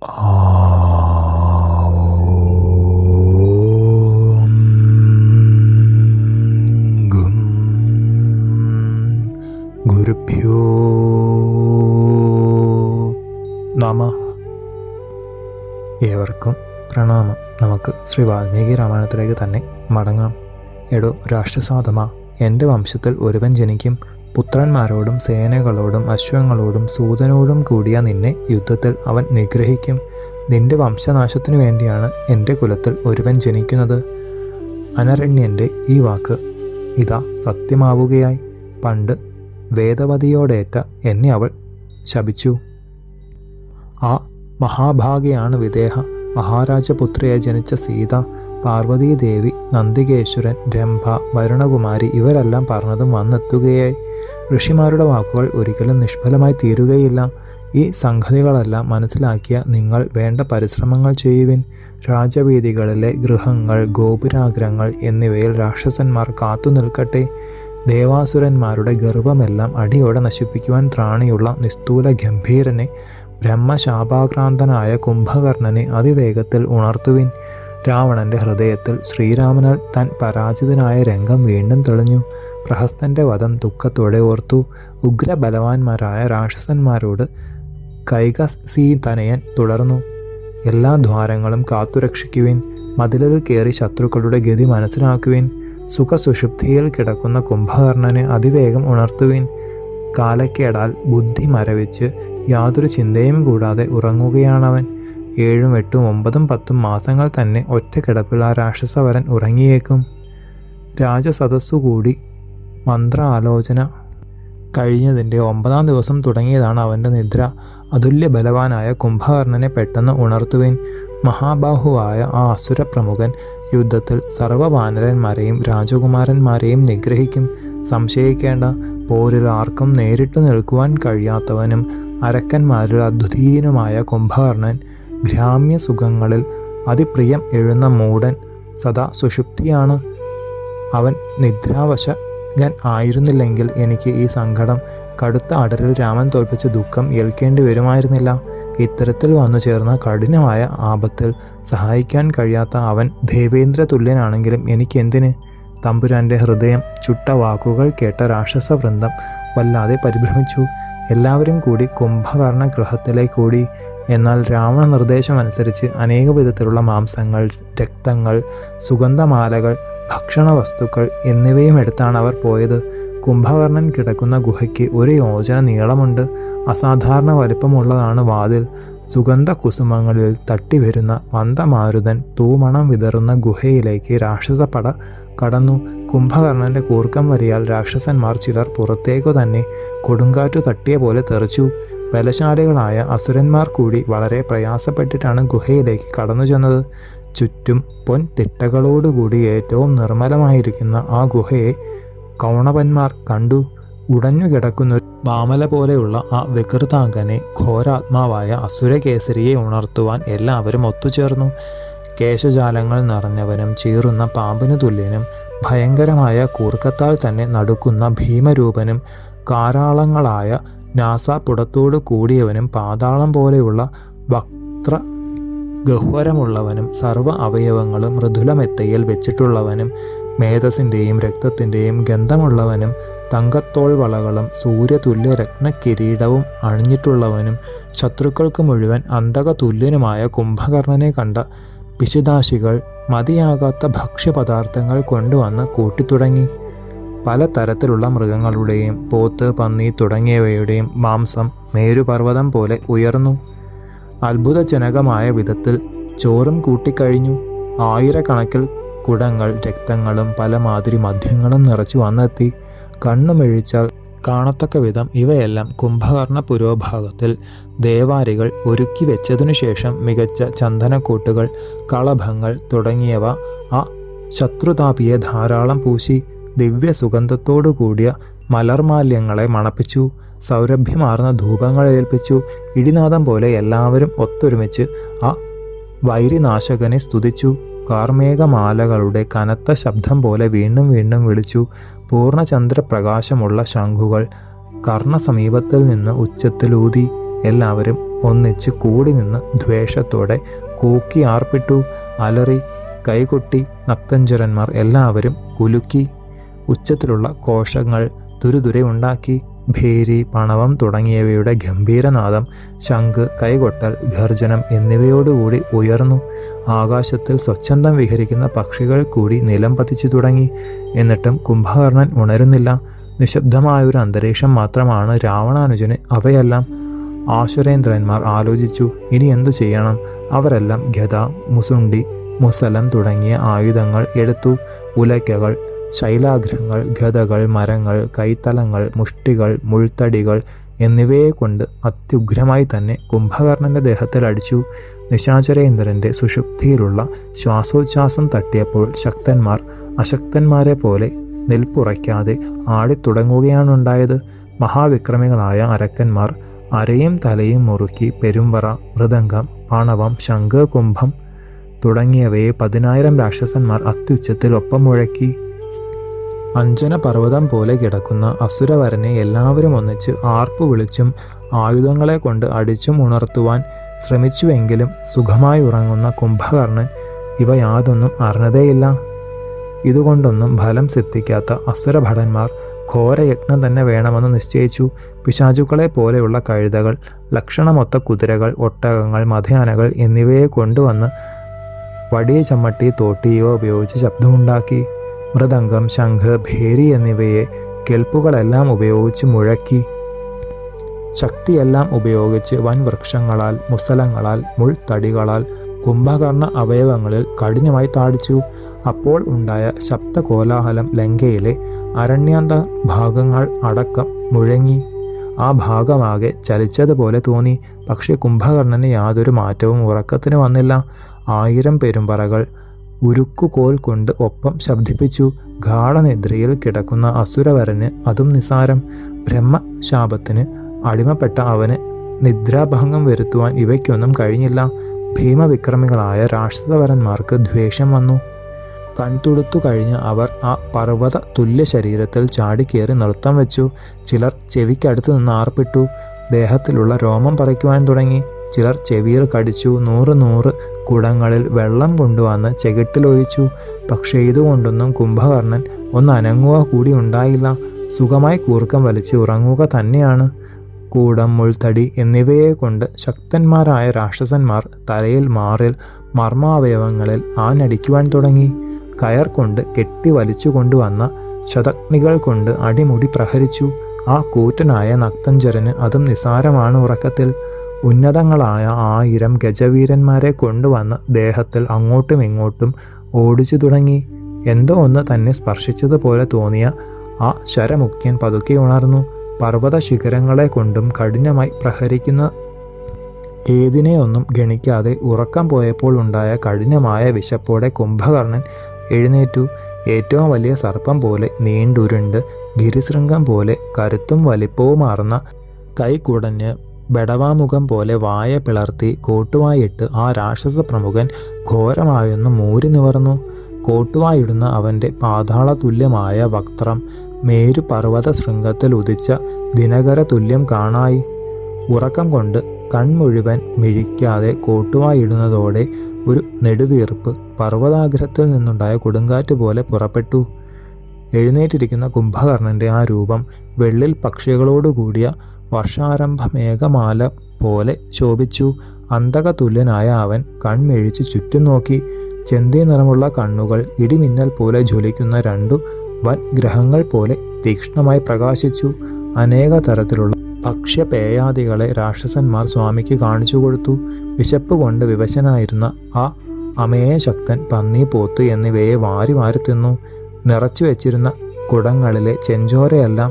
ഓം ഗും ഗുരുഭ്യോ നമഃ. ഏവർക്കും പ്രണാമം. നമുക്ക് ശ്രീ വാൽമീകി രാമായണത്തിലേക്ക് തന്നെ മടങ്ങാം. എടോ രാഷ്ട്രസാധമ, എൻ്റെ വംശത്തിൽ ഒരുവൻ ജനിക്കും. പുത്രന്മാരോടും സേനകളോടും അശ്വങ്ങളോടും സൂതനോടും കൂടിയ നിന്നെ യുദ്ധത്തിൽ അവൻ നിഗ്രഹിക്കും. നിന്റെ വംശനാശത്തിനു വേണ്ടിയാണ് എൻ്റെ കുലത്തിൽ ഒരുവൻ ജനിക്കുന്നത്. അനരണ്യൻ്റെ ഈ വാക്ക് ഇതാ സത്യമാവുകയായി. പണ്ട് വേദവതിയോടേറ്റ എന്നെ അവൾ ശപിച്ചു. ആ മഹാഭാഗയാണ് വിദേഹ. മഹാരാജപുത്രിയായി ജനിച്ച സീത, പാർവതീദേവി, നന്ദികേശ്വരൻ, രംഭ, വരുണകുമാരി ഇവരെല്ലാം പറഞ്ഞതും വന്നെത്തുകയായി. ഋഷിമാരുടെ വാക്കുകൾ ഒരിക്കലും നിഷ്ഫലമായി തീരുകയില്ല. ഈ സംഗതികളെല്ലാം മനസ്സിലാക്കിയ നിങ്ങൾ വേണ്ട പരിശ്രമങ്ങൾ ചെയ്യുവിൻ. രാജവീഥികളിലെ ഗൃഹങ്ങൾ, ഗോപുരാഗ്രങ്ങൾ എന്നിവയിൽ രാക്ഷസന്മാർ കാത്തു നിൽക്കട്ടെ. ദേവാസുരന്മാരുടെ ഗർവമെല്ലാം അടിയോടെ നശിപ്പിക്കുവാൻ ത്രാണിയുള്ള നിസ്തൂല ഗംഭീരനെ, ബ്രഹ്മശാപാക്രാന്തനായ കുംഭകർണനെ അതിവേഗത്തിൽ ഉണർത്തുവിൻ. രാവണന്റെ ഹൃദയത്തിൽ ശ്രീരാമനാൽ താൻ പരാജിതനായ രംഗം വീണ്ടും തെളിഞ്ഞു. പ്രഹസ്തന്റെ വധം ദുഃഖത്തോടെ ഓർത്തു. ഉഗ്രബലവാന്മാരായ രാക്ഷസന്മാരോട് കൈകസീതനയൻ തുടർന്നു. എല്ലാ ദ്വാരങ്ങളും കാത്തുരക്ഷിക്കുവിൻ. മതിലിൽ കയറി ശത്രുക്കളുടെ ഗതി മനസ്സിലാക്കുവിൻ. സുഖസുഷുപ്തിയിൽ കിടക്കുന്ന കുംഭകർണനെ അതിവേഗം ഉണർത്തുവിൻ. കാലക്കേടാൽ ബുദ്ധി മരവിച്ച് യാതൊരു ചിന്തയും കൂടാതെ ഉറങ്ങുകയാണവൻ. 7, 8, 9, 10 മാസങ്ങൾ തന്നെ ഒറ്റ കിടപ്പിൽ ആ രാക്ഷസവരൻ ഉറങ്ങിയേക്കും. രാജസദസ്സുകൂടി മന്ത്രാലോചന കഴിഞ്ഞതിൻ്റെ 9-ാം ദിവസം തുടങ്ങിയതാണ് അവൻ്റെ നിദ്ര. അതുല്യ ബലവാനായ കുംഭകർണനെ പെട്ടെന്ന് ഉണർത്തുവിൻ. മഹാബാഹുവായ ആ അസുര പ്രമുഖൻ യുദ്ധത്തിൽ സർവ്വവാനരന്മാരെയും രാജകുമാരന്മാരെയും നിഗ്രഹിക്കും. സംശയിക്കേണ്ട. പോരിൽ ആർക്കും നേരിട്ടു നിൽക്കുവാൻ കഴിയാത്തവനും അരക്കന്മാരിൽ അദ്വിതീയനുമായ കുംഭകർണൻ, ഗ്രാമ്യ സുഖങ്ങളിൽ അതിപ്രിയം എഴുന്ന മൂഢൻ, സദാ സുഷുപ്തിയാണ്. അവൻ നിദ്രാവശകൻ ആയിരുന്നില്ലെങ്കിൽ എനിക്ക് ഈ സങ്കടം, കടുത്ത അടരിൽ രാമൻ തോൽപ്പിച്ച ദുഃഖം ഏൽക്കേണ്ടി വരുമായിരുന്നില്ല. ഇത്തരത്തിൽ വന്നു ചേർന്ന കഠിനമായ ആപത്തിൽ സഹായിക്കാൻ കഴിയാത്ത അവൻ ദേവേന്ദ്ര തുല്യനാണെങ്കിലും എനിക്കെന്തിന്? തമ്പുരാൻ്റെ ഹൃദയം ചുട്ട വാക്കുകൾ കേട്ട രാക്ഷസവൃന്ദം വല്ലാതെ പരിഭ്രമിച്ചു. എല്ലാവരും കൂടി കുംഭകർണ ഗൃഹത്തിലേക്ക് കൂടി. എന്നാൽ രാവണ നിർദ്ദേശമനുസരിച്ച് അനേക വിധത്തിലുള്ള മാംസങ്ങൾ, രക്തങ്ങൾ, സുഗന്ധമാലകൾ, ഭക്ഷണവസ്തുക്കൾ എന്നിവയും എടുത്താണ് അവർ പോയത്. കുംഭകർണൻ കിടക്കുന്ന ഗുഹയ്ക്ക് 1 യോജന നീളമുണ്ട്. അസാധാരണ വലിപ്പമുള്ളതാണ് വാതിൽ. സുഗന്ധ കുസുമങ്ങളിൽ തട്ടിവരുന്ന മന്ദമാരുതൻ തൂമണം വിതറുന്ന ഗുഹയിലേക്ക് രാക്ഷസപ്പട കടന്നു. കുംഭകർണന്റെ കൂർക്കം വരിയാൽ രാക്ഷസന്മാർ ചിലർ പുറത്തേക്കു തന്നെ കൊടുങ്കാറ്റു തട്ടിയ പോലെ തെറിച്ചു. ബലശാലികളായ അസുരന്മാർ കൂടി വളരെ പ്രയാസപ്പെട്ടിട്ടാണ് ഗുഹയിലേക്ക് കടന്നു ചെന്നത്. ചുറ്റും പൊൻതിട്ടകളോടുകൂടി ഏറ്റവും നിർമ്മലമായിരിക്കുന്ന ആ ഗുഹയെ കൗണവന്മാർ കണ്ടു. ഉടഞ്ഞുകിടക്കുന്ന മാമല പോലെയുള്ള ആ വികൃതാംഗനെ, ഘോരാത്മാവായ അസുരകേസരിയെ ഉണർത്തുവാൻ എല്ലാവരും ഒത്തുചേർന്നു. കേശജാലങ്ങൾ നിറഞ്ഞവനും ചീറുന്ന പാമ്പിനു തുല്യനും ഭയങ്കരമായ കൂർക്കത്താൽ തന്നെ നടുക്കുന്ന ഭീമരൂപനും കാരാളങ്ങളായ നാസാപുടത്തോടു കൂടിയവനും പാതാളം പോലെയുള്ള വക്ത്ര ഗഹ്വരമുള്ളവനും സർവ്വ അവയവങ്ങളും മൃദുലമെത്തയിൽ വെച്ചിട്ടുള്ളവനും മേധസ്സിൻ്റെയും രക്തത്തിൻ്റെയും ഗന്ധമുള്ളവനും തങ്കത്തോൾ വളകളും സൂര്യതുല്യ രത്നക്കിരീടവും അണിഞ്ഞിട്ടുള്ളവനും ശത്രുക്കൾക്ക് മുഴുവൻ അന്തകതുല്യനുമായ കുംഭകർണനെ കണ്ട പിശുദാശികൾ മതിയാകാത്ത ഭക്ഷ്യപദാർത്ഥങ്ങൾ കൊണ്ടുവന്ന് കൂട്ടിത്തുടങ്ങി. പലതരത്തിലുള്ള മൃഗങ്ങളുടെയും പോത്ത്, പന്നി തുടങ്ങിയവയുടെയും മാംസം മേരുപർവ്വതം പോലെ ഉയർന്നു. അത്ഭുതജനകമായ വിധത്തിൽ ചോറും കൂട്ടിക്കഴിഞ്ഞു. 1000കണക്കിൽ കുടങ്ങൾ രക്തങ്ങളും പല മാതിരി മദ്യങ്ങളും നിറച്ചു വന്നെത്തി. കണ്ണുമിഴിച്ചാൽ കാണത്തക്ക വിധം ഇവയെല്ലാം കുംഭകർണ പുരോഭാഗത്തിൽ ദേവാരികൾ ഒരുക്കി വെച്ചതിനു ശേഷം മികച്ച ചന്ദനക്കൂട്ടുകൾ, കളഭങ്ങൾ തുടങ്ങിയവ ആ ശത്രുതാപിയെ ധാരാളം പൂശി ദിവ്യസുഗന്ധത്തോടു കൂടിയ മലർമാല്യങ്ങളെ മണപ്പിച്ചു. സൗരഭ്യമാർന്ന ധൂപങ്ങൾ ഏൽപ്പിച്ചു. ഇടിനാദം പോലെ എല്ലാവരും ഒത്തൊരുമിച്ച് ആ വൈരിനാശകനെ സ്തുതിച്ചു. കാർമേഘമാലകളുടെ കനത്ത ശബ്ദം പോലെ വീണ്ടും വീണ്ടും വിളിച്ചു. പൂർണ്ണചന്ദ്രപ്രകാശമുള്ള ശംഖുകൾ കർണസമീപത്തിൽ നിന്ന് ഉച്ചത്തിലൂതി. എല്ലാവരും ഒന്നിച്ച് കൂടി നിന്ന് ദ്വേഷത്തോടെ കൂക്കി ആർപ്പിട്ടു, അലറി, കൈകൊട്ടി. നക്തഞ്ചരന്മാർ എല്ലാവരും കുലുക്കി. ഉച്ചത്തിലുള്ള കോശങ്ങൾ തുരുതുരെ ഉണ്ടാക്കി. ഭേരി, പണവം തുടങ്ങിയവയുടെ ഗംഭീരനാദം, ശംഖ്, കൈകൊട്ടൽ, ഗർജനം എന്നിവയോടുകൂടി ഉയർന്നു. ആകാശത്തിൽ സ്വച്ഛന്തം വിഹരിക്കുന്ന പക്ഷികൾ കൂടി നിലം പതിച്ചു തുടങ്ങി. എന്നിട്ടും കുംഭകർണൻ ഉണരുന്നില്ല. നിശബ്ദമായൊരു അന്തരീക്ഷം മാത്രമാണ് രാവണാനുജന് അവയെല്ലാം. ആശുരേന്ദ്രന്മാർ ആലോചിച്ചു, ഇനി എന്തു ചെയ്യണം? അവരെല്ലാം ഗദ, മുസുണ്ടി, മുസലം തുടങ്ങിയ ആയുധങ്ങൾ എടുത്തു. ഉലയ്ക്കകൾ, ശൈലാഗ്രഹങ്ങൾ, ഗദകൾ, മരങ്ങൾ, കൈത്തലങ്ങൾ, മുഷ്ടികൾ, മുൾത്തടികൾ എന്നിവയെ കൊണ്ട് അത്യുഗ്രമായി തന്നെ കുംഭകർണന്റെ ദേഹത്തിൽ അടിച്ചു. നിശാചരേന്ദ്രന്റെ സുഷുപ്തിയിലുള്ള ശ്വാസോച്ഛ്വാസം തട്ടിയപ്പോൾ ശക്തന്മാർ അശക്തന്മാരെ പോലെ നിൽപ്പുറയ്ക്കാതെ ആടിത്തുടങ്ങുകയാണുണ്ടായത്. മഹാവിക്രമികളായ അരക്കന്മാർ അരയും തലയും മുറുക്കി പെരുമ്പറ, മൃദംഗം, പണവം, ശംഖ്, കുംഭം തുടങ്ങിയവയെ 10,000 രാക്ഷസന്മാർ അത്യുച്ചത്തിൽ ഒപ്പം മുഴക്കി. അഞ്ജന പർവ്വതം പോലെ കിടക്കുന്ന അസുരവരനെ എല്ലാവരും ഒന്നിച്ച് ആർപ്പു വിളിച്ചും ആയുധങ്ങളെ കൊണ്ട് അടിച്ചും ഉണർത്തുവാൻ ശ്രമിച്ചുവെങ്കിലും സുഖമായി ഉറങ്ങുന്ന കുംഭകർണൻ ഇവ യാതൊന്നും അറിഞ്ഞതേയില്ല. ഇതുകൊണ്ടൊന്നും ഫലം സിദ്ധിക്കാത്ത അസുരഭടന്മാർ ഘോരയജ്ഞം തന്നെ വേണമെന്ന് നിശ്ചയിച്ചു. പിശാചുക്കളെ പോലെയുള്ള കഴുതകൾ, ലക്ഷണമൊത്ത കുതിരകൾ, ഒട്ടകങ്ങൾ, മഥയാനകൾ എന്നിവയെ കൊണ്ടുവന്ന് വടിയ, ചമ്മട്ടി, തോട്ടി ഇവ ഉപയോഗിച്ച് ശബ്ദമുണ്ടാക്കി. മൃദംഗം, ശംഖ്, ഭേരി എന്നിവയെ കെൽപ്പുകളെല്ലാം ഉപയോഗിച്ച് മുഴക്കി. ശക്തിയെല്ലാം ഉപയോഗിച്ച് വൻവൃക്ഷങ്ങളാൽ, മുസലങ്ങളാൽ, മുൾത്തടികളാൽ കുംഭകർണ അവയവങ്ങളിൽ കഠിനമായി താടിച്ചു. അപ്പോൾ ഉണ്ടായ ശബ്ദകോലാഹലം ലങ്കയിലെ അരണ്യാന്ത ഭാഗങ്ങൾ അടക്കം മുഴങ്ങി. ആ ഭാഗമാകെ ചലിച്ചതുപോലെ തോന്നി. പക്ഷേ കുംഭകർണന് യാതൊരു മാറ്റവും ഉറക്കത്തിന് വന്നില്ല. 1000 പെരുമ്പറകൾ ഉരുക്കുകോൽ കൊണ്ട് ഒപ്പം ശബ്ദിപ്പിച്ചു. ഗാഠനിദ്രയിൽ കിടക്കുന്ന അസുരവരന് അതും നിസാരം. ബ്രഹ്മശാപത്തിന് അടിമപ്പെട്ട അവന് നിദ്രാഭംഗം വരുത്തുവാൻ ഇവയ്ക്കൊന്നും കഴിഞ്ഞില്ല. ഭീമവിക്രമികളായ രാക്ഷസവരന്മാർക്ക് ദ്വേഷം വന്നു. കൺതുടുത്തു കഴിഞ്ഞ അവർ ആ പർവ്വത തുല്യ ശരീരത്തിൽ ചാടിക്കേറി നൃത്തം വെച്ചു. ചിലർ ചെവിക്കടുത്ത് നിന്ന് ആർപ്പിട്ടു. ദേഹത്തിലുള്ള രോമം പറിക്കുവാൻ തുടങ്ങി. ചിലർ ചെവിയിൽ കടിച്ചു. 100 കുടങ്ങളിൽ വെള്ളം കൊണ്ടുവന്ന് ചെകിട്ടിലൊഴിച്ചു. പക്ഷേ ഇതുകൊണ്ടൊന്നും കുംഭകർണൻ ഒന്നനങ്ങുക കൂടി ഉണ്ടായില്ല. സുഖമായി കൂർക്കം വലിച്ച് ഉറങ്ങുക തന്നെയാണ്. കൂടം, മുൾത്തടി എന്നിവയെ കൊണ്ട് ശക്തന്മാരായ രാക്ഷസന്മാർ തലയിൽ, മാറിൽ, മർമാവയവങ്ങളിൽ ആഞ്ഞടിക്കുവാൻ തുടങ്ങി. കയർ കൊണ്ട് കെട്ടി വലിച്ചു കൊണ്ടുവന്ന ശതഗ്നികൾ കൊണ്ട് അടിമുടി പ്രഹരിച്ചു. ആ കൂറ്റനായ നക്തഞ്ചരന് അതും നിസാരമാണ് ഉറക്കത്തിൽ. ഉന്നതങ്ങളായ 1000 ഗജവീരന്മാരെ കൊണ്ടുവന്ന് ദേഹത്തിൽ അങ്ങോട്ടും ഇങ്ങോട്ടും ഓടിച്ചു തുടങ്ങി. എന്തോ ഒന്ന് തന്നെ സ്പർശിച്ചതുപോലെ തോന്നിയ ആ ശരമുഖ്യൻ പതുക്കെ ഉണർന്നു. പർവ്വത ശിഖരങ്ങളെ കൊണ്ടും കഠിനമായി പ്രഹരിക്കുന്ന ഏതിനെയൊന്നും ഗണിക്കാതെ ഉറക്കം പോയപ്പോൾ ഉണ്ടായ കഠിനമായ വിശപ്പോടെ കുംഭകർണൻ എഴുന്നേറ്റു. ഏറ്റവും വലിയ സർപ്പം പോലെ നീണ്ടുരുണ്ട്, ഗിരിശൃംഗം പോലെ കരുത്തും വലിപ്പവുമാർന്ന കൈ കുടഞ്ഞ്, ബെടവാമുഖം പോലെ വായ പിളർത്തി കോട്ടുവായിട്ട് ആ രാക്ഷസ പ്രമുഖൻ ഘോരമായൊന്ന് മൂരി നിവർന്നു. കോട്ടുവായിടുന്ന അവൻ്റെ പാതാള തുല്യമായ വക്ത്രം മേരു പർവ്വത ശൃംഗത്തിൽ ഉദിച്ച ദിനകര തുല്യം കാണായി. ഉറക്കം കൊണ്ട് കൺമുഴുവൻ മിഴിക്കാതെ കോട്ടുവായിടുന്നതോടെ ഒരു നെടുവീർപ്പ് പർവ്വതാഗ്രത്തിൽ നിന്നുണ്ടായ കൊടുങ്കാറ്റ് പോലെ പുറപ്പെട്ടു. എഴുന്നേറ്റിരിക്കുന്ന കുംഭകർണൻ്റെ ആ രൂപം വെള്ളിൽ പക്ഷികളോടുകൂടിയ വർഷാരംഭ മേഘമാല പോലെ ശോഭിച്ചു. അന്തകതുല്യനായ അവൻ കൺമിഴിച്ച് ചുറ്റും നോക്കി. ചെന്തി നിറമുള്ള കണ്ണുകൾ ഇടിമിന്നൽ പോലെ ജ്വലിക്കുന്ന 2 വൻഗ്രഹങ്ങൾ പോലെ തീക്ഷ്ണമായി പ്രകാശിച്ചു. അനേക തരത്തിലുള്ള ഭക്ഷ്യപേയാദികളെ രാക്ഷസന്മാർ സ്വാമിക്ക് കാണിച്ചു കൊടുത്തു. വിശപ്പ് കൊണ്ട് വിവശനായിരുന്ന ആ അമേയശക്തൻ പന്നി, പോത്ത് എന്നിവയെ വാരി വാരി തിന്നു. നിറച്ചു വെച്ചിരുന്ന കുടങ്ങളിലെ ചെഞ്ചോരയെല്ലാം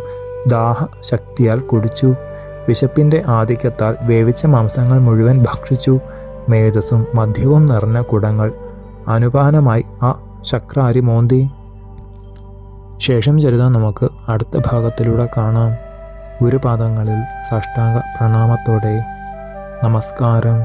ദാഹശക്തിയാൽ കുടിച്ചു. വിശപ്പിൻ്റെ ആധിക്യത്താൽ വേവിച്ച മാംസങ്ങൾ മുഴുവൻ ഭക്ഷിച്ചു. മേധസ്സും മദ്യവും നിറഞ്ഞ കുടങ്ങൾ അനുപാനമായി ആ ശക്രാരി മോന്തി. ശേഷം ചരിതം നമുക്ക് അടുത്ത ഭാഗത്തിലൂടെ കാണാം. ഗുരുപാദങ്ങളിൽ സാഷ്ടാംഗ പ്രണാമത്തോടെ നമസ്കാരം.